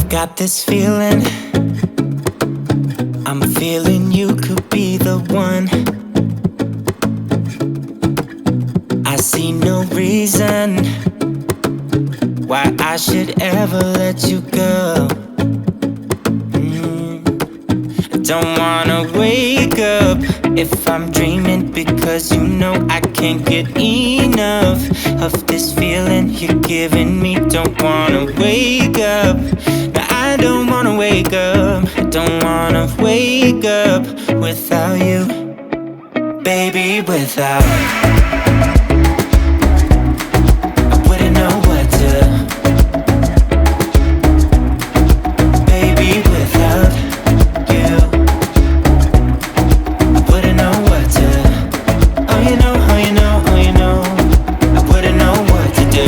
Got this feeling, I'm feeling you could be the one. I see no reason why I should ever let you go. I don't wanna wake up if I'm dreaming, because you know I can't get enough of this feeling you're giving me. Don't wanna wake up. I don't wanna wake up, I don't wanna wake up without you, baby, without. I wouldn't know what to, baby, without you. I wouldn't know what to, oh you know, oh you know, oh you know, I wouldn't know what to do.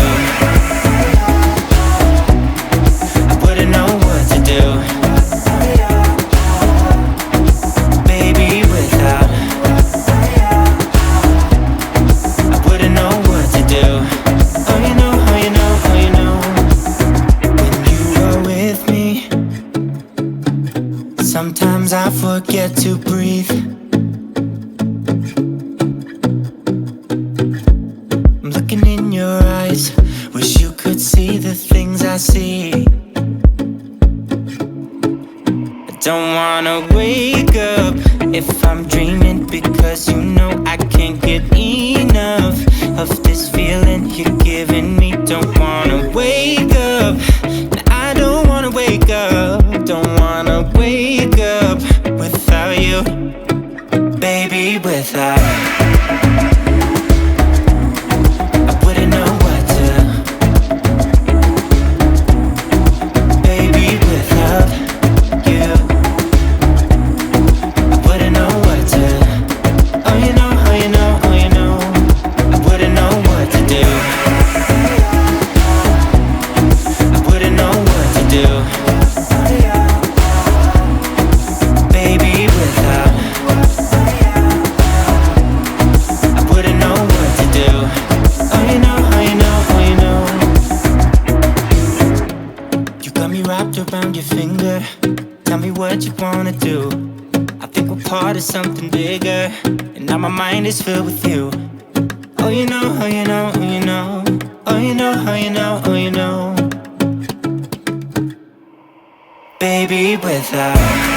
Sometimes I forget to breathe. I'm looking in your eyes, wish you could see the things I see. I don't wanna wake up if I'm dreaming, because you know I can't get enough of this feeling you're giving me. Don't wanna wake up, I don't wanna wake up. Don't wanna wake up without you, baby, without. I wouldn't know what to, baby, without you. I wouldn't know what to, oh you know, oh you know, oh you know, I wouldn't know what to do. I wouldn't know what to do. Around your finger, tell me what you wanna do. I think we're part of something bigger, and now my mind is filled with you. Oh you know, oh you know, oh you know, oh you know, oh you know, oh you know, baby, without.